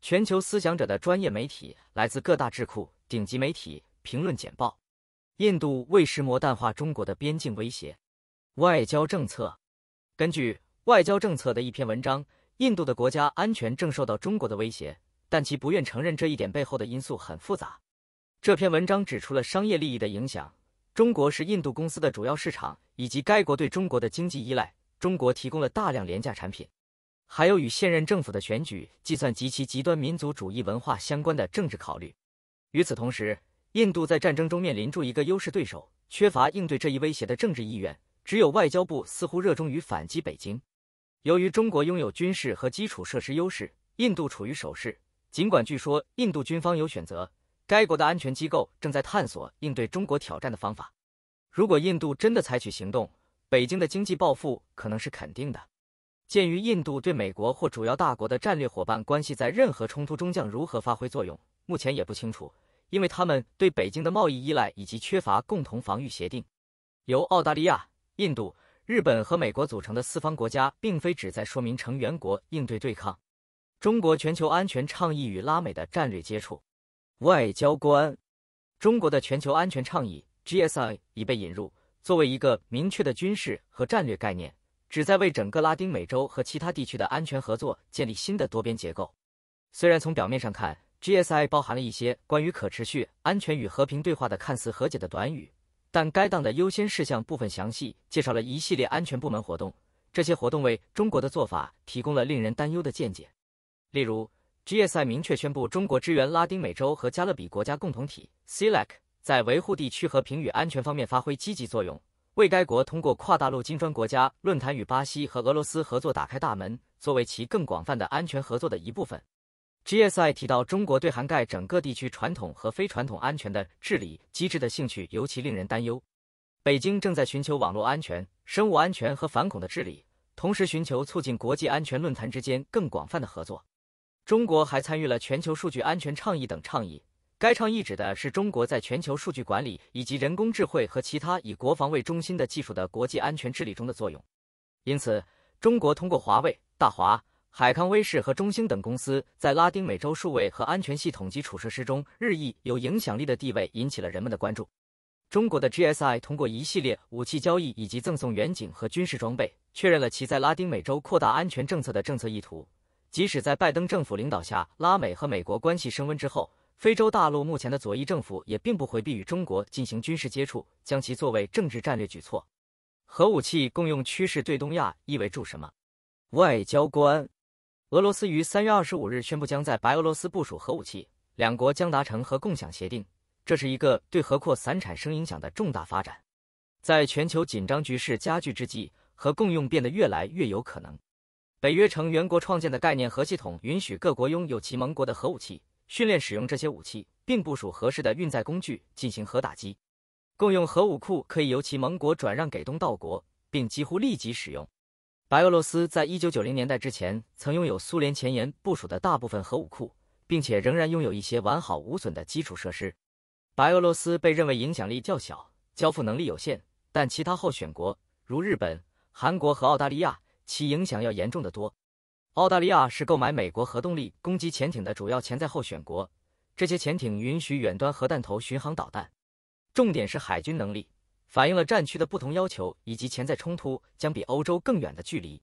全球思想者的专业媒体，来自各大智库、顶级媒体评论简报。印度为石磨淡化中国的边境威胁。外交政策。根据外交政策的一篇文章，印度的国家安全正受到中国的威胁，但其不愿承认这一点背后的因素很复杂。这篇文章指出了商业利益的影响，中国是印度公司的主要市场，以及该国对中国的经济依赖，中国提供了大量廉价产品。还有与现任政府的选举、计算及其极端民族主义文化相关的政治考虑。与此同时，印度在战争中面临住一个优势对手，缺乏应对这一威胁的政治意愿，只有外交部似乎热衷于反击北京。由于中国拥有军事和基础设施优势，印度处于守势。尽管据说印度军方有选择，该国的安全机构正在探索应对中国挑战的方法。如果印度真的采取行动，北京的经济报复可能是肯定的。鉴于印度对美国或主要大国的战略伙伴关系在任何冲突中将如何发挥作用，目前也不清楚，因为他们对北京的贸易依赖以及缺乏共同防御协定。由澳大利亚、印度、日本和美国组成的四方国家，并非旨在说明成员国应对对抗中国全球安全倡议与拉美的战略接触。外交官。中国的全球安全倡议 GSI 已被引入，作为一个明确的军事和战略概念，旨在为整个拉丁美洲和其他地区的安全合作建立新的多边结构。虽然从表面上看， GSI 包含了一些关于可持续、安全与和平对话的看似和解的短语，但该档的优先事项部分详细介绍了一系列安全部门活动，这些活动为中国的做法提供了令人担忧的见解。例如， GSI 明确宣布中国支援拉丁美洲和加勒比国家共同体 CELAC 在维护地区和平与安全方面发挥积极作用，为该国通过跨大陆金砖国家论坛与巴西和俄罗斯合作打开大门，作为其更广泛的安全合作的一部分。GSI 提到中国对涵盖整个地区传统和非传统安全的治理机制的兴趣尤其令人担忧。北京正在寻求网络安全、生物安全和反恐的治理，同时寻求促进国际安全论坛之间更广泛的合作。中国还参与了全球数据安全倡议等倡议，该倡议指的是中国在全球数据管理以及人工智慧和其他以国防为中心的技术的国际安全治理中的作用。因此，中国通过华为、大华、海康威视和中兴等公司在拉丁美洲数位和安全系统基础设施中日益有影响力的地位引起了人们的关注。中国的 GSI 通过一系列武器交易以及赠送远景和军事装备，确认了其在拉丁美洲扩大安全政策的政策意图。即使在拜登政府领导下，拉美和美国关系升温之后，非洲大陆目前的左翼政府也并不回避与中国进行军事接触，将其作为政治战略举措。核武器共用趋势对东亚意味着什么？外交官。俄罗斯于3月25日宣布将在白俄罗斯部署核武器，两国将达成核共享协定，这是一个对核扩散产生影响的重大发展。在全球紧张局势加剧之际，核共用变得越来越有可能。北约成员国创建的概念核系统允许各国拥有其盟国的核武器，训练使用这些武器，并部署合适的运载工具进行核打击。共用核武库可以由其盟国转让给东道国，并几乎立即使用。白俄罗斯在1990年代之前曾拥有苏联前沿部署的大部分核武库，并且仍然拥有一些完好无损的基础设施。白俄罗斯被认为影响力较小，交付能力有限，但其他候选国如日本、韩国和澳大利亚其影响要严重得多。澳大利亚是购买美国核动力攻击潜艇的主要潜在候选国，这些潜艇允许远端核弹头巡航导弹。重点是海军能力，反映了战区的不同要求以及潜在冲突将比欧洲更远的距离。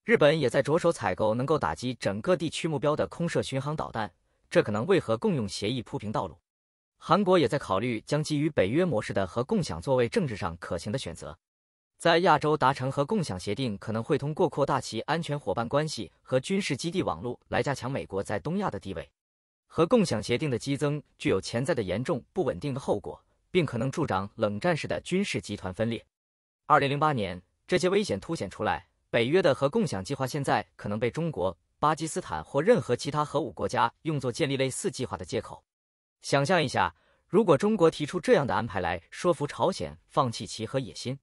日本也在着手采购能够打击整个地区目标的空射巡航导弹，这可能为核共用协议铺平道路。韩国也在考虑将基于北约模式的核共享作为政治上可行的选择。在亚洲达成核共享协定可能会通过扩大其安全伙伴关系和军事基地网络来加强美国在东亚的地位。核共享协定的激增具有潜在的严重不稳定的后果，并可能助长冷战式的军事集团分裂。2008年，这些危险凸显出来，北约的核共享计划现在可能被中国、巴基斯坦或任何其他核武国家用作建立类似计划的借口。想象一下，如果中国提出这样的安排来说服朝鲜放弃其核野心，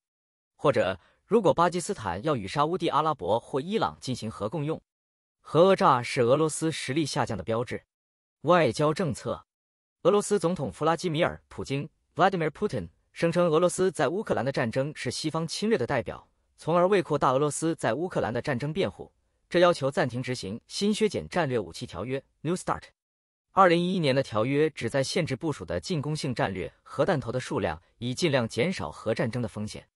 或者如果巴基斯坦要与沙烏地阿拉伯或伊朗进行核共用，核讹诈是俄罗斯实力下降的标志。外交政策。俄罗斯总统弗拉基米尔·普京 Vladimir Putin 声称俄罗斯在乌克兰的战争是西方侵略的代表，从而为扩大俄罗斯在乌克兰的战争辩护。这要求暂停执行新削减战略武器条约 New START。2011年的条约旨在限制部署的进攻性战略核弹头的数量，以尽量减少核战争的风险。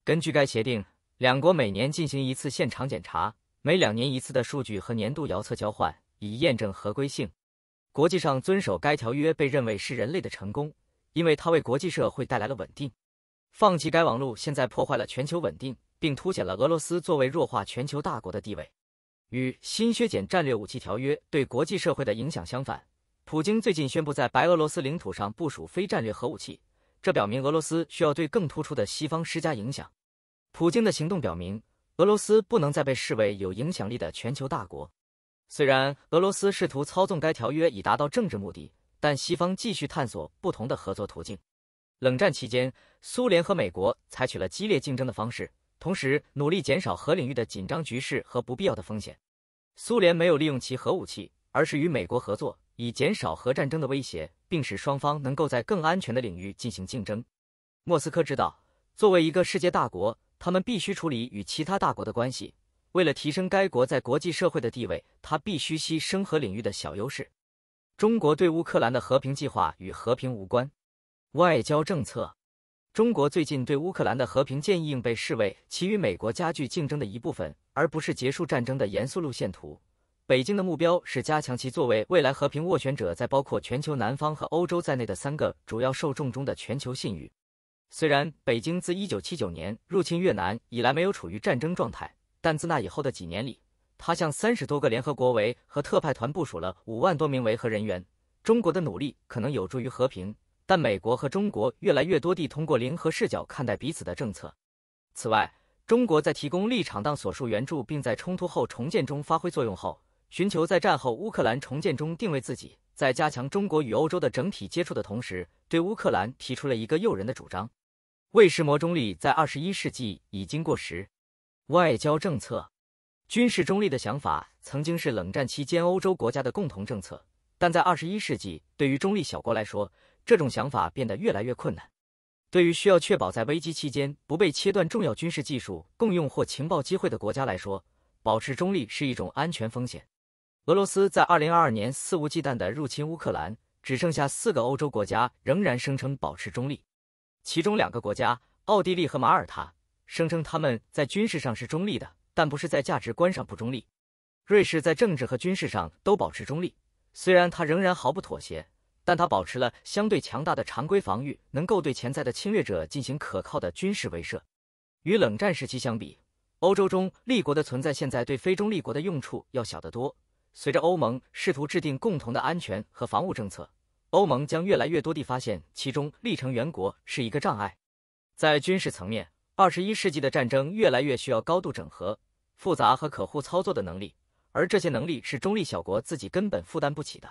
根据该协定，两国每年进行一次现场检查，每2年一次的数据和年度遥测交换，以验证合规性。国际上遵守该条约被认为是人类的成功，因为它为国际社会带来了稳定。放弃该网络现在破坏了全球稳定，并凸显了俄罗斯作为弱化全球大国的地位。与新削减战略武器条约对国际社会的影响相反，普京最近宣布在白俄罗斯领土上部署非战略核武器，这表明俄罗斯需要对更突出的西方施加影响。普京的行动表明，俄罗斯不能再被视为有影响力的全球大国。虽然俄罗斯试图操纵该条约以达到政治目的，但西方继续探索不同的合作途径。冷战期间，苏联和美国采取了激烈竞争的方式，同时努力减少核领域的紧张局势和不必要的风险。苏联没有利用其核武器，而是与美国合作，以减少核战争的威胁，并使双方能够在更安全的领域进行竞争。莫斯科知道，作为一个世界大国，他们必须处理与其他大国的关系。为了提升该国在国际社会的地位，它必须牺牲核领域的小优势。中国对乌克兰的和平计划与和平无关。外交政策，中国最近对乌克兰的和平建议应被视为其与美国加剧竞争的一部分，而不是结束战争的严肃路线图。北京的目标是加强其作为未来和平斡旋者在包括全球南方和欧洲在内的3个主要受众中的全球信誉。虽然北京自1979年入侵越南以来没有处于战争状态，但自那以后的几年里，他向30多个联合国维和特派团部署了5万多名维和人员。中国的努力可能有助于和平，但美国和中国越来越多地通过零和视角看待彼此的政策。此外，中国在提供立场当所述援助并在冲突后重建中发挥作用后，寻求在战后乌克兰重建中定位自己，在加强中国与欧洲的整体接触的同时，对乌克兰提出了一个诱人的主张：为什么中立在21世纪已经过时？外交政策，军事中立的想法曾经是冷战期间欧洲国家的共同政策，但在21世纪，对于中立小国来说，这种想法变得越来越困难。对于需要确保在危机期间不被切断重要军事技术共用或情报机会的国家来说，保持中立是一种安全风险。俄罗斯在2022年肆无忌惮地入侵乌克兰，只剩下4个欧洲国家仍然声称保持中立，其中2个国家，奥地利和马耳他，声称他们在军事上是中立的，但不是在价值观上不中立。瑞士在政治和军事上都保持中立，虽然它仍然毫不妥协，但它保持了相对强大的常规防御，能够对潜在的侵略者进行可靠的军事威慑。与冷战时期相比，欧洲中立国的存在现在对非中立国的用处要小得多。随着欧盟试图制定共同的安全和防务政策，欧盟将越来越多地发现其中立成员国是一个障碍。在军事层面，21世纪的战争越来越需要高度整合、复杂和可互操作的能力，而这些能力是中立小国自己根本负担不起的。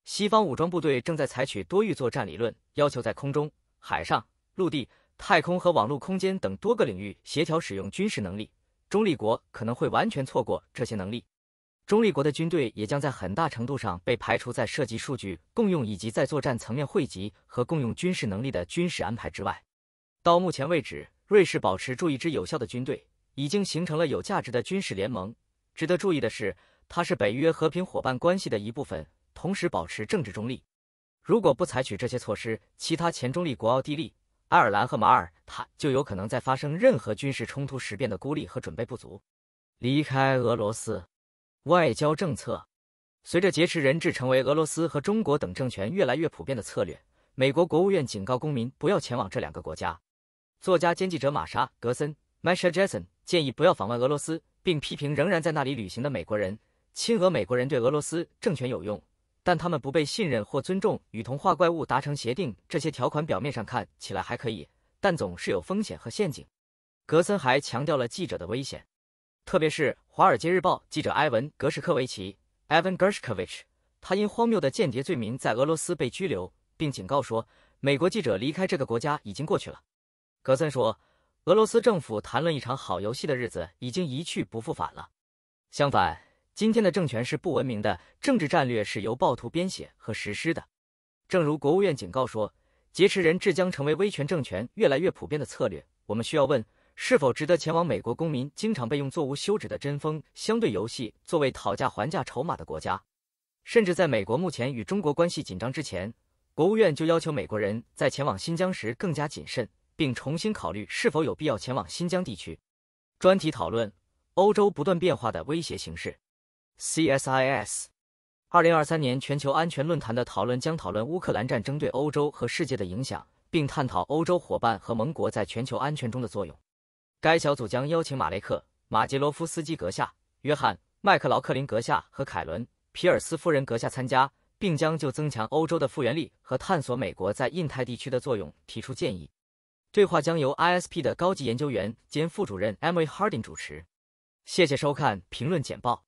西方武装部队正在采取多域作战理论，要求在空中、海上、陆地、太空和网络空间等多个领域协调使用军事能力。中立国可能会完全错过这些能力。中立国的军队也将在很大程度上被排除在涉及数据共用以及在作战层面汇集和共用军事能力的军事安排之外。到目前为止，瑞士保持住一支有效的军队，已经形成了有价值的军事联盟。值得注意的是，它是北约和平伙伴关系的一部分，同时保持政治中立。如果不采取这些措施，其他前中立国奥地利、爱尔兰和马耳他就有可能在发生任何军事冲突时变得孤立和准备不足。离开俄罗斯。外交政策，随着劫持人质成为俄罗斯和中国等政权越来越普遍的策略，美国国务院警告公民不要前往这2个国家。作家兼记者玛莎·格森 （Masha Gessen） 建议不要访问俄罗斯，并批评仍然在那里旅行的美国人。亲俄美国人对俄罗斯政权有用，但他们不被信任或尊重。与同化怪物达成协定，这些条款表面上看起来还可以，但总是有风险和陷阱。格森还强调了记者的危险。特别是《华尔街日报》记者埃文·格什科维奇 （Evan Gershkovich）， 他因荒谬的间谍罪名在俄罗斯被拘留，并警告说，美国记者离开这个国家已经过去了。格森说，俄罗斯政府谈论一场好游戏的日子已经一去不复返了。相反，今天的政权是不文明的，政治战略是由暴徒编写和实施的。正如国务院警告说，劫持人质将成为威权政权越来越普遍的策略。我们需要问，是否值得前往美国公民经常被用作无休止的针锋相对游戏作为讨价还价筹码的国家。甚至在美国目前与中国关系紧张之前，国务院就要求美国人在前往新疆时更加谨慎，并重新考虑是否有必要前往新疆地区。专题讨论：欧洲不断变化的威胁形势。CSIS 2023年全球安全论坛的讨论将讨论乌克兰战争对欧洲和世界的影响，并探讨欧洲伙伴和盟国在全球安全中的作用。该小组将邀请马雷克·马杰罗夫斯基阁下、约翰·麦克劳克林阁下和凯伦·皮尔斯夫人阁下参加，并将就增强欧洲的复原力和探索美国在印太地区的作用提出建议。对话将由 ISP 的高级研究员兼副主任 Emily Harding 主持。谢谢收看评论简报。